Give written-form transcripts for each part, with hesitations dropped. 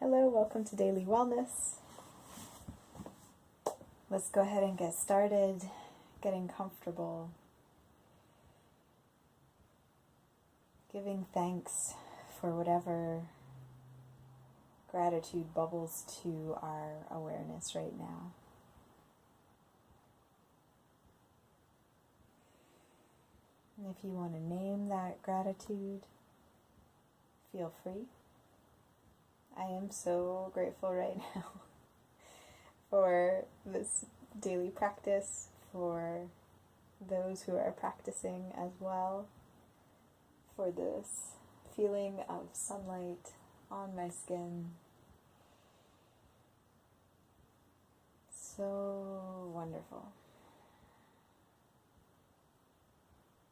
Hello, welcome to Daily Wellness. Let's go ahead and get started, getting comfortable, giving thanks for whatever gratitude bubbles to our awareness right now. And if you want to name that gratitude, feel free. I am so grateful right now for this daily practice, for those who are practicing as well, for this feeling of sunlight on my skin. So wonderful.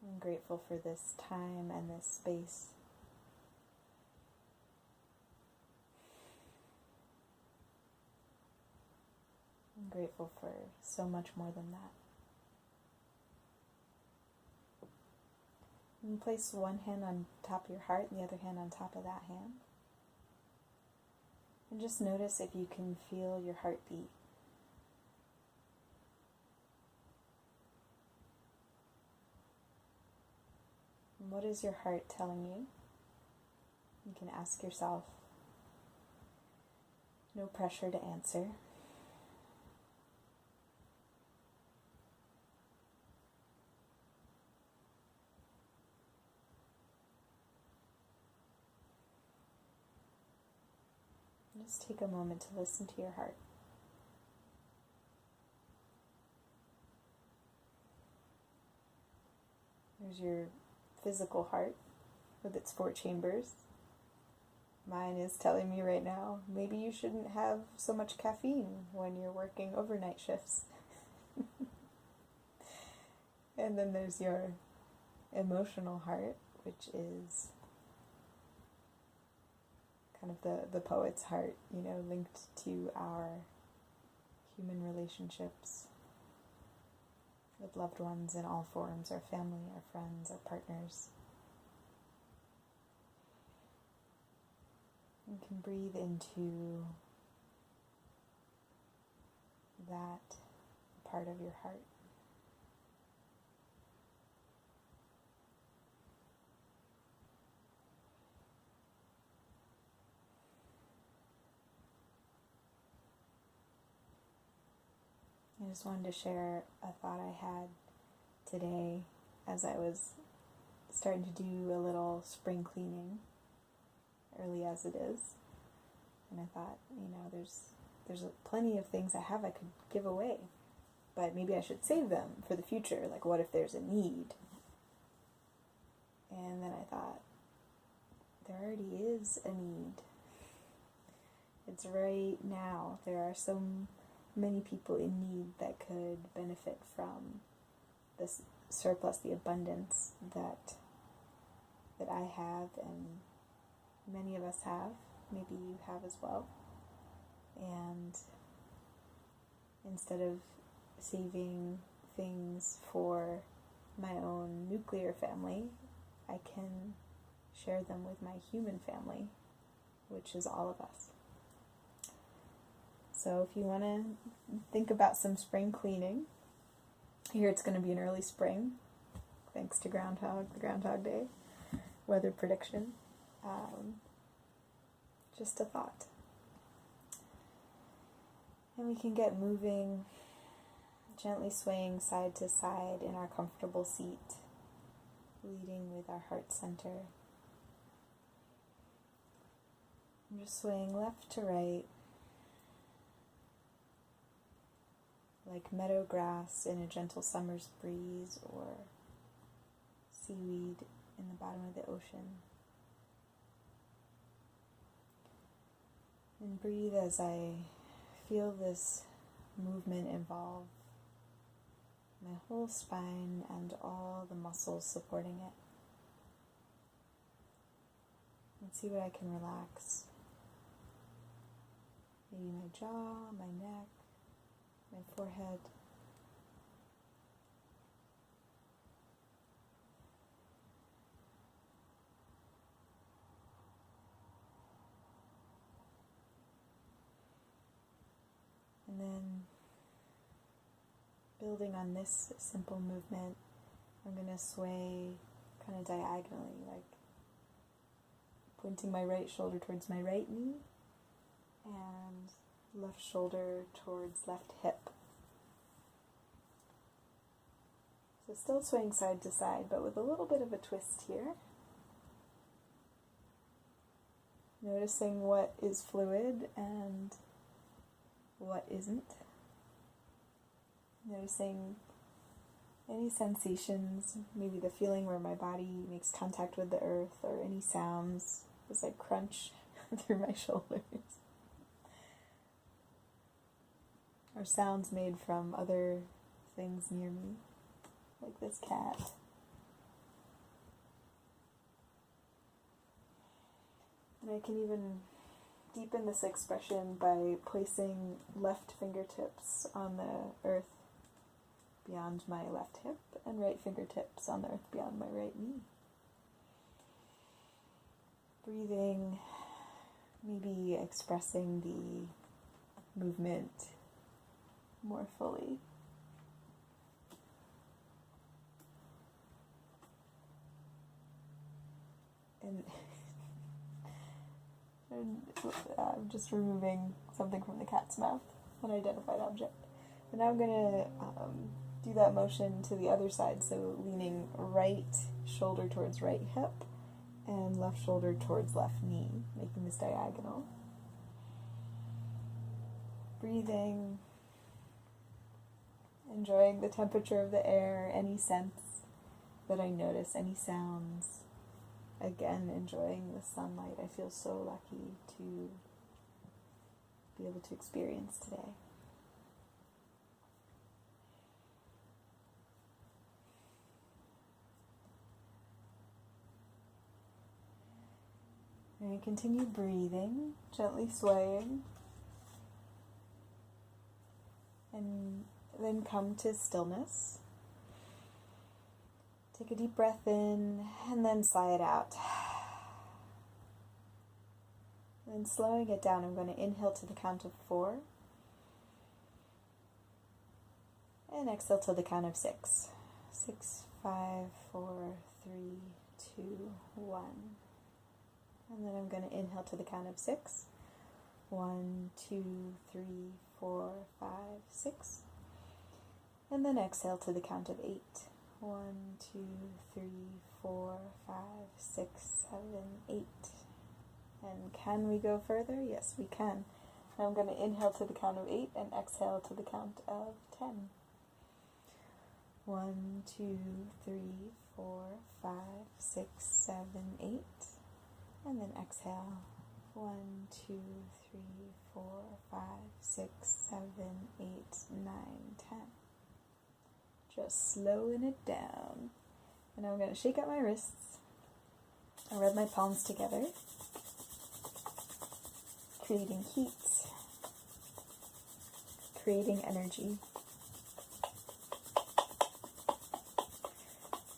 I'm grateful for this time and this space. I'm grateful for so much more than that. And place one hand on top of your heart and the other hand on top of that hand. And just notice if you can feel your heartbeat. And what is your heart telling you? You can ask yourself. No pressure to answer. Just take a moment to listen to your heart. There's your physical heart with its 4 chambers. Mine is telling me right now, maybe you shouldn't have so much caffeine when you're working overnight shifts. And then there's your emotional heart, which is kind of the poet's heart, linked to our human relationships with loved ones in all forms, our family, our friends, our partners. You can breathe into that part of your heart. I just wanted to share a thought I had today as I was starting to do a little spring cleaning, early as it is. And I thought, there's plenty of things I have I could give away, but maybe I should save them for the future. Like, what if there's a need? And then I thought, there already is a need. It's right now. There are so many people in need that could benefit from this surplus, the abundance that I have, and many of us have. Maybe you have as well. And instead of saving things for my own nuclear family, I can share them with my human family, which is all of us. So if you want to think about some spring cleaning, here it's going to be an early spring, thanks to the Groundhog Day weather prediction. Just a thought. And we can get moving, gently swaying side to side in our comfortable seat, leading with our heart center. I'm just swaying left to right, like meadow grass in a gentle summer's breeze, or seaweed in the bottom of the ocean. And breathe as I feel this movement involve my whole spine and all the muscles supporting it. And see what I can relax. Maybe my jaw, my neck, my forehead. building on this simple movement, I'm going to sway kind of diagonally, like pointing my right shoulder towards my right knee and left shoulder towards left hip. So still swaying side to side, but with a little bit of a twist here. Noticing what is fluid and what isn't. Noticing any sensations, maybe the feeling where my body makes contact with the earth, or any sounds as I crunch through my shoulders. Or sounds made from other things near me, like this cat. And I can even deepen this expression by placing left fingertips on the earth beyond my left hip and right fingertips on the earth beyond my right knee. Breathing, maybe expressing the movement more fully. And I'm just removing something from the cat's mouth, an identified object. And now I'm going to do that motion to the other side, so leaning right shoulder towards right hip and left shoulder towards left knee, making this diagonal. Breathing, enjoying the temperature of the air, any scents that I notice, any sounds. Again, enjoying the sunlight. I feel so lucky to be able to experience today. And continue breathing, gently swaying. And then come to stillness. Take a deep breath in, and then sigh it out. And slowing it down, I'm going to inhale to the count of 4. And exhale to the count of 6. 6, 5, 4, 3, 2, 1. And then I'm going to inhale to the count of 6. 1, 2, 3, 4, 5, 6. And then exhale to the count of 8. 1, 2, 3, 4, 5, 6, 7, 8. And can we go further? Yes, we can. Now I'm going to inhale to the count of 8 and exhale to the count of 10. 1, 2, 3, 4, 5, 6, 7, 8. And then exhale. 1, 2, 3, 4, 5, 6, 7, 8, 9, 10. Just slowing it down. And now I'm going to shake out my wrists. I rub my palms together, creating heat, creating energy.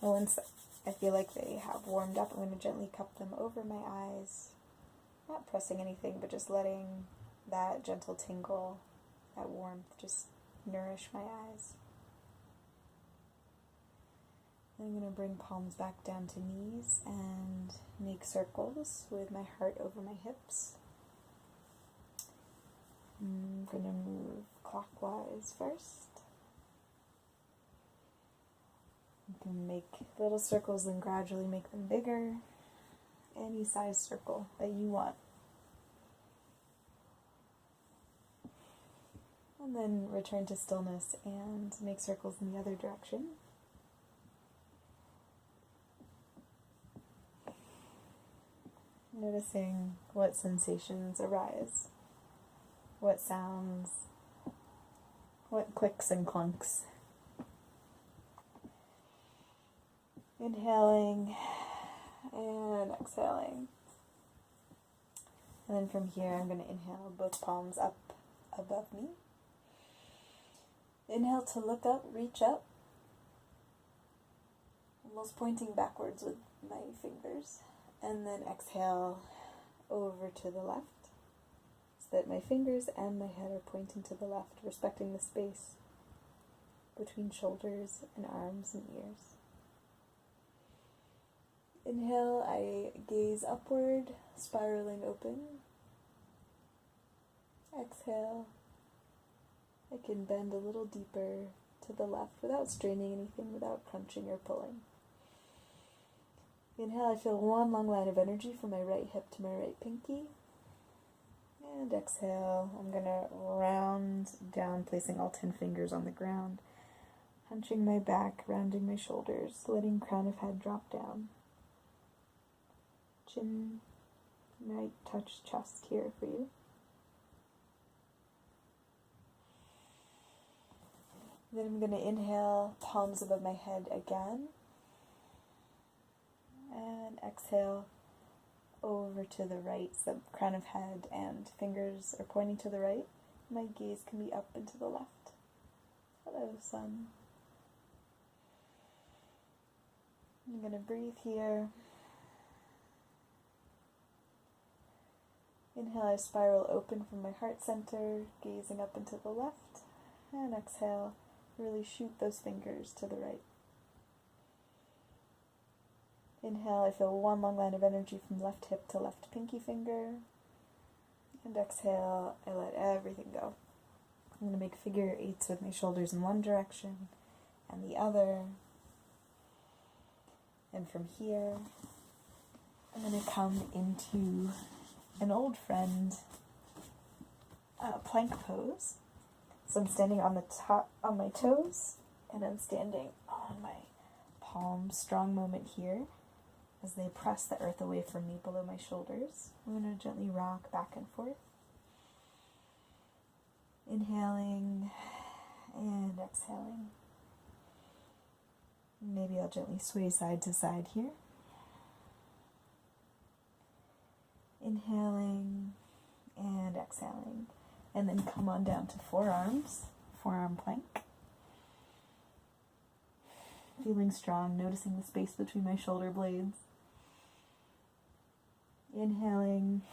And once I feel like they have warmed up, I'm going to gently cup them over my eyes. Not pressing anything, but just letting that gentle tingle, that warmth, just nourish my eyes. I'm going to bring palms back down to knees and make circles with my heart over my hips. I'm going to move clockwise first. You can make little circles and gradually make them bigger. Any size circle that you want. And then return to stillness and make circles in the other direction. Noticing what sensations arise, what sounds, what clicks and clunks. Inhaling and exhaling. And then from here, I'm going to inhale both palms up above me. Inhale to look up, reach up, almost pointing backwards with my fingers. And then exhale over to the left, so that my fingers and my head are pointing to the left, respecting the space. between shoulders and arms and ears. Inhale, I gaze upward, spiraling open. Exhale, I can bend a little deeper to the left without straining anything, without crunching or pulling. Inhale, I feel one long line of energy from my right hip to my right pinky. And exhale, I'm going to round down, placing all 10 fingers on the ground, hunching my back, rounding my shoulders, letting crown of head drop down. Chin might touch chest here for you. Then I'm going to inhale, palms above my head again. And exhale, over to the right, so crown of head and fingers are pointing to the right. My gaze can be up and to the left. Hello, sun. I'm going to breathe here. Inhale, I spiral open from my heart center, gazing up and to the left. And exhale, really shoot those fingers to the right. Inhale, I feel one long line of energy from left hip to left pinky finger. And exhale, I let everything go. I'm going to make figure eights with my shoulders in one direction and the other. And from here, I'm going to come into an old friend plank pose. So I'm standing on the top, on my toes, and I'm standing on my palms. Strong moment here as they press the earth away from me below my shoulders. I'm going to gently rock back and forth. Inhaling and exhaling. Maybe I'll gently sway side to side here. Inhaling and exhaling, and then come on down to forearms, forearm plank. Feeling strong, noticing the space between my shoulder blades. Inhaling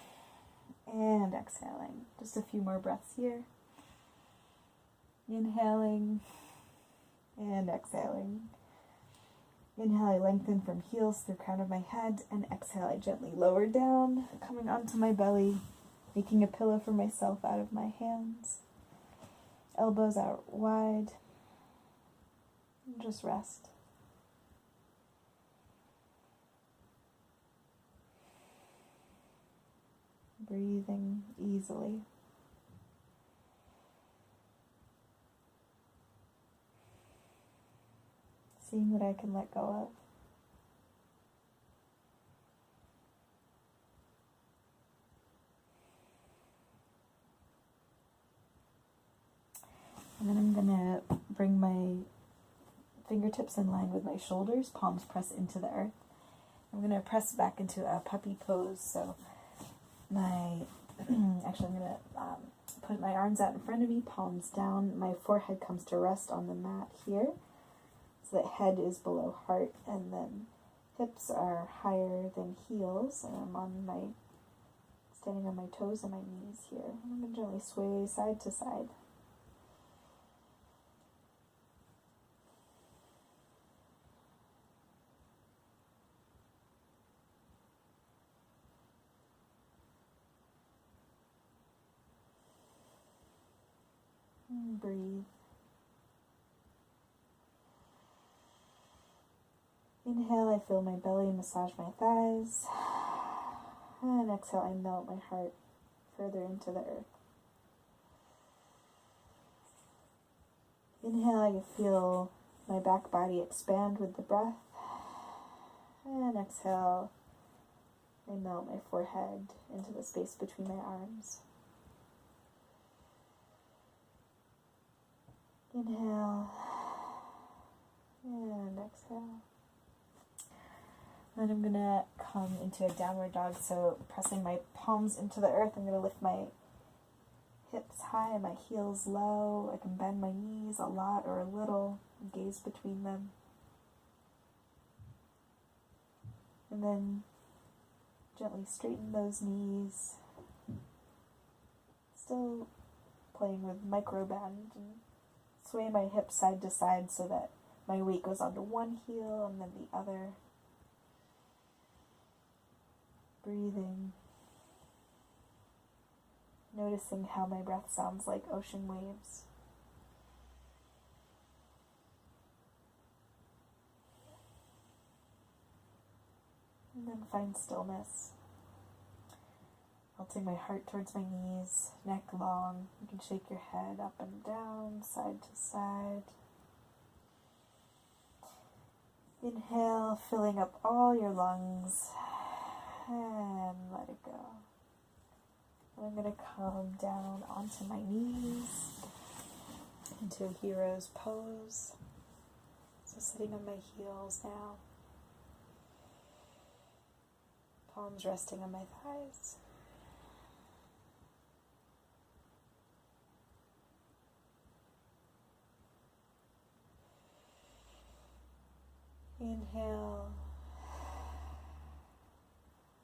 and exhaling. Just a few more breaths here. Inhaling and exhaling. Inhale, I lengthen from heels through crown of my head, and exhale, I gently lower down, coming onto my belly, making a pillow for myself out of my hands. Elbows out wide. And just rest. Breathing easily. Seeing what I can let go of. And then I'm going to bring my fingertips in line with my shoulders, palms press into the earth. I'm going to press back into a puppy pose, so actually I'm going to put my arms out in front of me, palms down. My forehead comes to rest on the mat here. So that head is below heart, and then hips are higher than heels, and I'm standing on my toes and my knees here. I'm going to gently sway side to side. And breathe. Inhale, I feel my belly massage my thighs. And exhale, I melt my heart further into the earth. Inhale, I feel my back body expand with the breath. And exhale, I melt my forehead into the space between my arms. Inhale, and exhale. Then I'm going to come into a downward dog, so pressing my palms into the earth, I'm going to lift my hips high, my heels low. I can bend my knees a lot or a little, gaze between them. And then gently straighten those knees, still playing with micro bend and sway my hips side to side so that my weight goes onto one heel and then the other. Breathing. Noticing how my breath sounds like ocean waves. And then find stillness. Melting my heart towards my knees, neck long. You can shake your head up and down, side to side. Inhale, filling up all your lungs. And let it go. I'm going to come down onto my knees into a hero's pose. So sitting on my heels now. Palms resting on my thighs. Inhale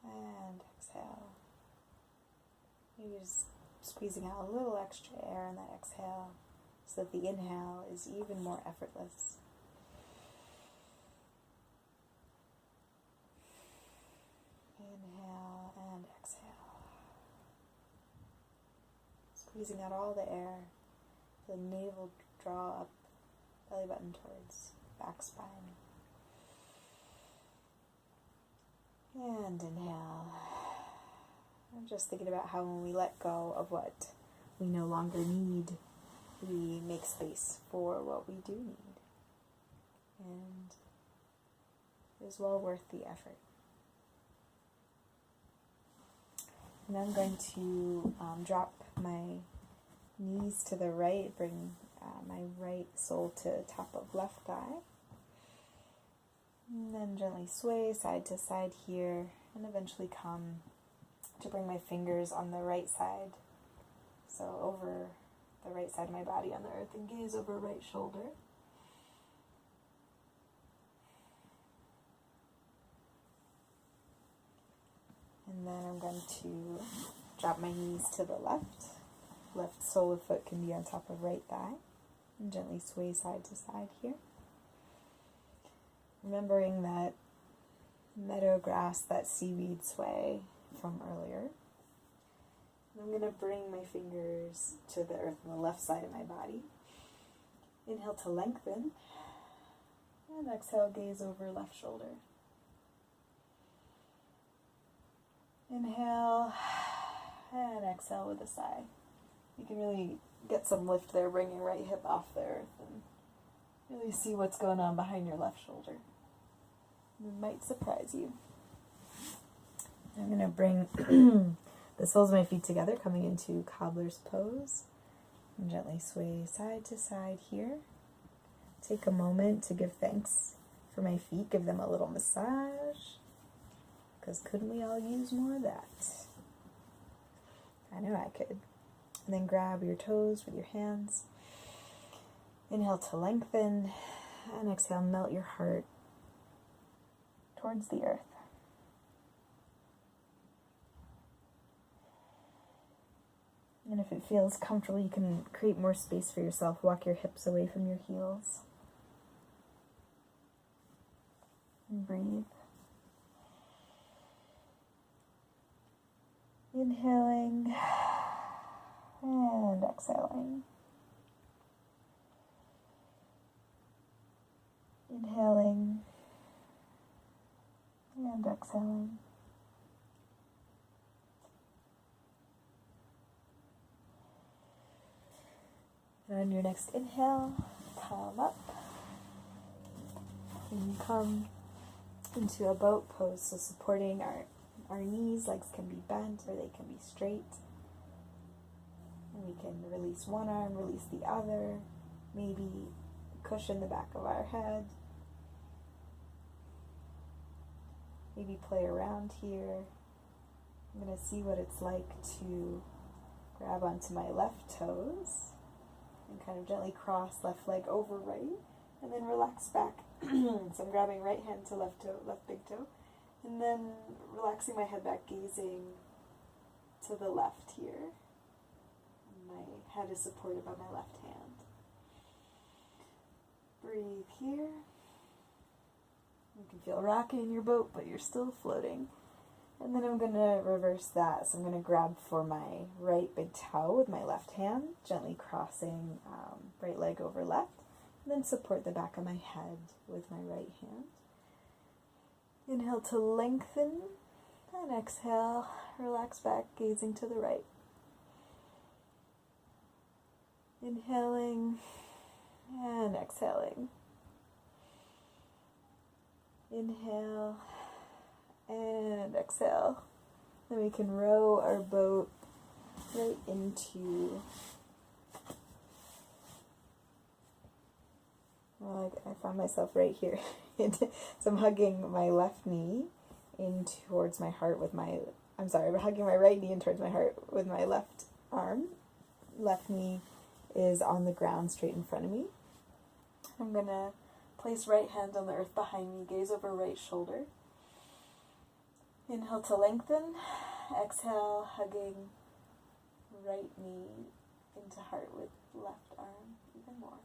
and exhale. Maybe just squeezing out a little extra air in that exhale so that the inhale is even more effortless. Inhale and exhale. Squeezing out all the air. The navel draw up, belly button towards back spine. And inhale. I'm just thinking about how when we let go of what we no longer need, we make space for what we do need. And it is well worth the effort. And I'm going to drop my knees to the right, bring my right sole to the top of left thigh. And then gently sway side to side here, and eventually come to bring my fingers on the right side. So over the right side of my body on the earth and gaze over right shoulder. And then I'm going to drop my knees to the left. Left sole of foot can be on top of right thigh. And gently sway side to side here. Remembering that meadow grass, that seaweed sway from earlier. I'm going to bring my fingers to the earth on the left side of my body. Inhale to lengthen. And exhale, gaze over left shoulder. Inhale and exhale with a sigh. You can really get some lift there, bring your right hip off the earth and really see what's going on behind your left shoulder. It might surprise you. I'm going to bring the soles of my feet together, coming into cobbler's pose. And gently sway side to side here. Take a moment to give thanks for my feet. Give them a little massage. Because couldn't we all use more of that? I know I could. And then grab your toes with your hands. Inhale to lengthen. And exhale, melt your heart towards the earth. And if it feels comfortable, you can create more space for yourself. Walk your hips away from your heels. And breathe. Inhaling and exhaling. Inhaling and exhaling. And on your next inhale, come up. And come into a boat pose, so supporting our knees, legs can be bent or they can be straight. And we can release one arm, release the other, maybe cushion the back of our head. Maybe play around here. I'm going to see what it's like to grab onto my left toes and kind of gently cross left leg over right and then relax back. So I'm grabbing right hand to left toe, left big toe, and then relaxing my head back, gazing to the left here. My head is supported by my left hand. Breathe here. You can feel rocking in your boat, but you're still floating. And then I'm going to reverse that. So I'm going to grab for my right big toe with my left hand, gently crossing right leg over left. And then support the back of my head with my right hand. Inhale to lengthen. And exhale, relax back, gazing to the right. Inhaling and exhaling. Inhale and exhale. Then we can row our boat right into, well, I found myself right here. So I'm hugging my left knee in towards my heart with my, I'm hugging my right knee in towards my heart with my left arm. Left knee is on the ground straight in front of me. I'm going to place right hand on the earth behind me, gaze over right shoulder. Inhale to lengthen. Exhale, hugging right knee into heart with left arm even more.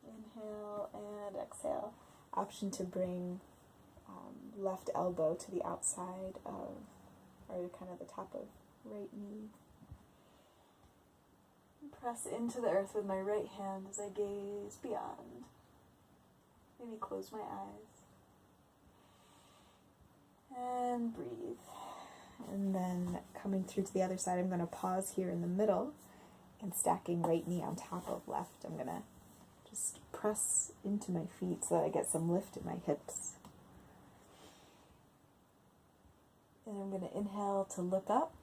Inhale and exhale. Option to bring left elbow to the outside of, or kind of the top of right knee. Press into the earth with my right hand as I gaze beyond. Maybe close my eyes. And breathe. And then coming through to the other side, I'm going to pause here in the middle and stacking right knee on top of left. I'm going to just press into my feet so that I get some lift in my hips. And I'm going to inhale to look up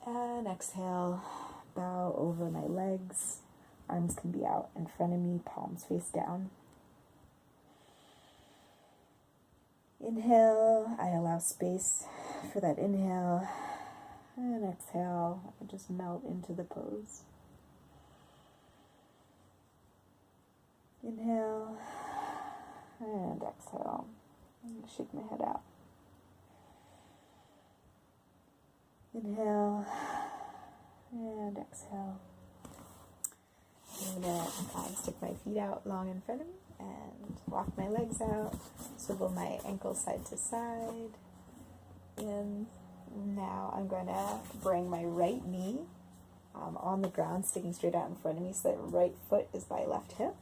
and exhale, bow over my legs. Arms can be out in front of me, palms face down. Inhale, I allow space for that inhale, and exhale, I just melt into the pose. Inhale, and exhale, and shake my head out. Inhale, and exhale. I'm going to stick my feet out long in front of me and walk my legs out, swivel my ankles side to side. And now I'm going to bring my right knee on the ground, sticking straight out in front of me so that right foot is by left hip.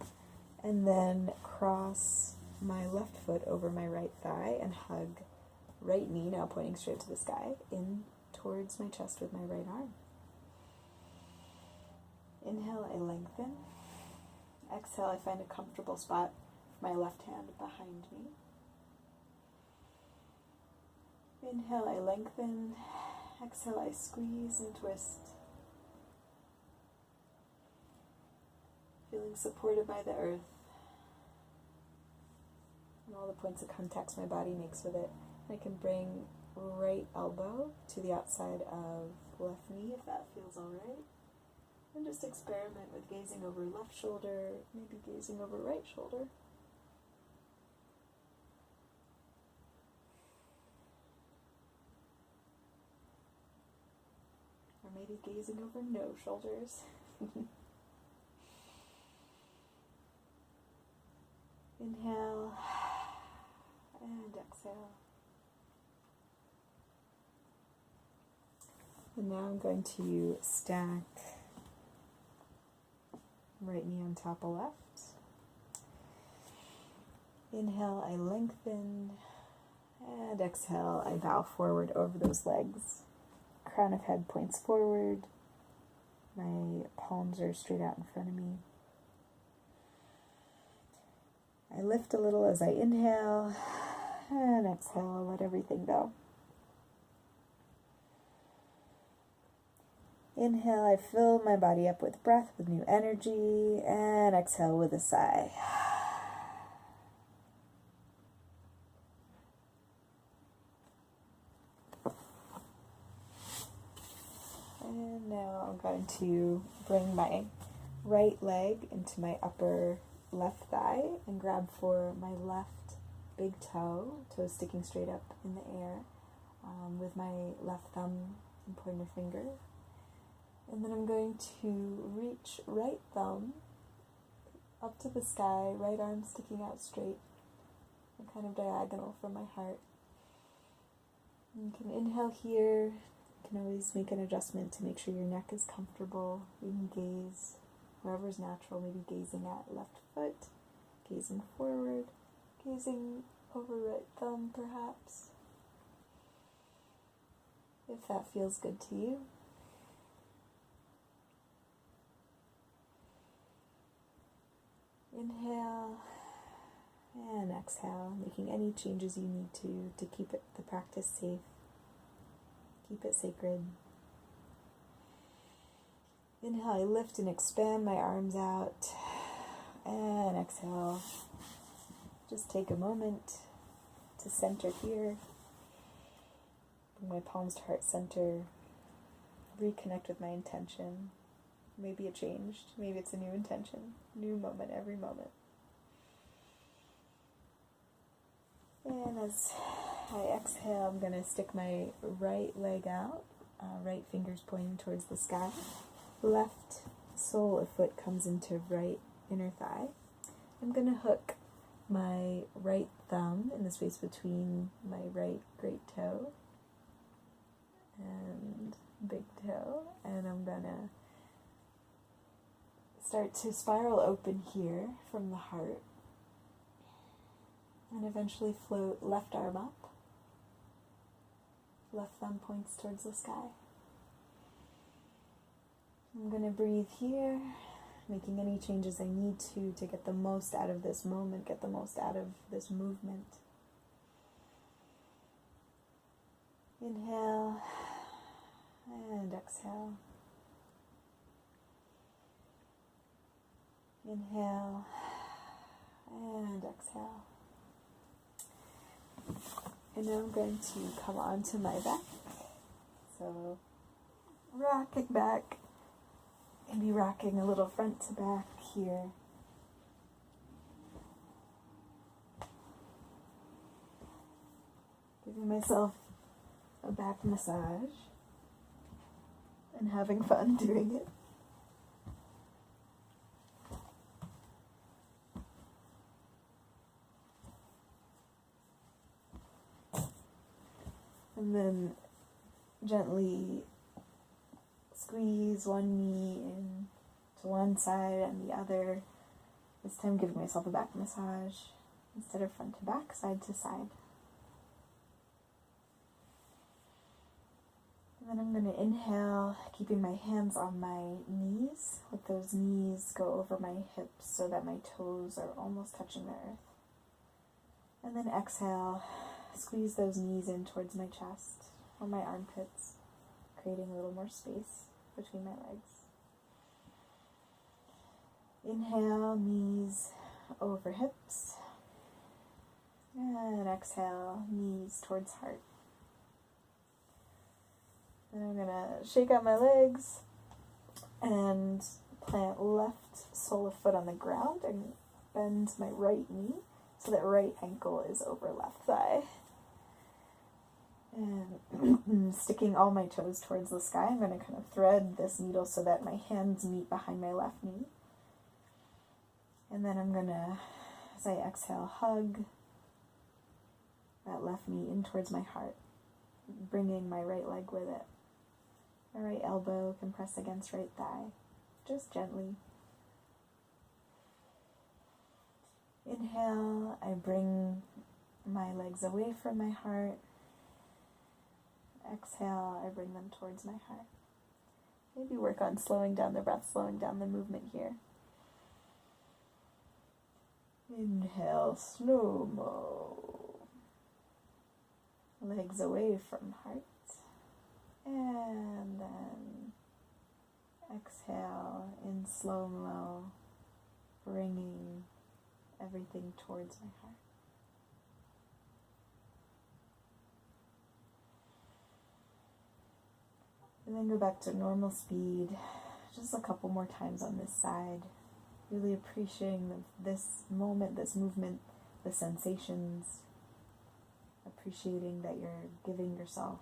And then cross my left foot over my right thigh and hug right knee, now pointing straight to the sky, in towards my chest with my right arm. Inhale, I lengthen. Exhale, I find a comfortable spot for my left hand behind me. Inhale, I lengthen. Exhale, I squeeze and twist. Feeling supported by the earth and all the points of contact my body makes with it. I can bring right elbow to the outside of left knee if that feels alright. And just experiment with gazing over left shoulder, maybe gazing over right shoulder. Or maybe gazing over no shoulders. Inhale and exhale. And now I'm going to stack right knee on top of left. Inhale, I lengthen, and exhale, I bow forward over those legs. Crown of head points forward. My palms are straight out in front of me. I lift a little as I inhale, and exhale, let everything go. Inhale, I fill my body up with breath, with new energy, and exhale with a sigh. And now I'm going to bring my right leg into my upper left thigh and grab for my left big toe, toes sticking straight up in the air, with my left thumb and pointer finger. And then I'm going to reach right thumb up to the sky, right arm sticking out straight and kind of diagonal from my heart. You can inhale here. You can always make an adjustment to make sure your neck is comfortable. You can gaze wherever's natural, maybe gazing at left foot, gazing forward, gazing over right thumb perhaps, if that feels good to you. Inhale and exhale, making any changes you need to keep the practice safe, keep it sacred. Inhale, I lift and expand my arms out, and exhale. Just take a moment to center here. Bring my palms to heart center. Reconnect with my intention. Maybe it changed. Maybe it's a new intention. New moment every moment. And as I exhale, I'm going to stick my right leg out. Right fingers pointing towards the sky. Left sole of foot comes into right inner thigh. I'm going to hook my right thumb in the space between my right great toe and big toe, and I'm going to start to spiral open here from the heart and eventually float left arm up. Left thumb points towards the sky. I'm going to breathe here, making any changes I need to get the most out of this moment, get the most out of this movement. Inhale and exhale. Inhale and exhale. And now I'm going to come onto my back. So rocking back, maybe rocking a little front to back here. Giving myself a back massage and having fun doing it. And then gently squeeze one knee in to one side and the other. This time giving myself a back massage instead of front to back, side to side. And then I'm going to inhale, keeping my hands on my knees. Let those knees go over my hips so that my toes are almost touching the earth. And then exhale, squeeze those knees in towards my chest or my armpits, creating a little more space between my legs. Inhale, knees over hips. And exhale, knees towards heart. Then I'm going to shake out my legs and plant left sole of foot on the ground and bend my right knee so that right ankle is over left thigh. And sticking all my toes towards the sky, I'm going to kind of thread this needle so that my hands meet behind my left knee. And then I'm going to, as I exhale, hug that left knee in towards my heart, bringing my right leg with it. My right elbow can press against right thigh, just gently. Inhale, I bring my legs away from my heart. Exhale, I bring them towards my heart. Maybe work on slowing down the breath, slowing down the movement here. Inhale, slow-mo. Legs away from heart. And then exhale in slow-mo, bringing everything towards my heart. And then go back to normal speed, just a couple more times on this side. Really appreciating this moment, this movement, the sensations. Appreciating that you're giving yourself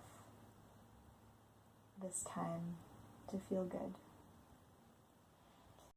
this time to feel good.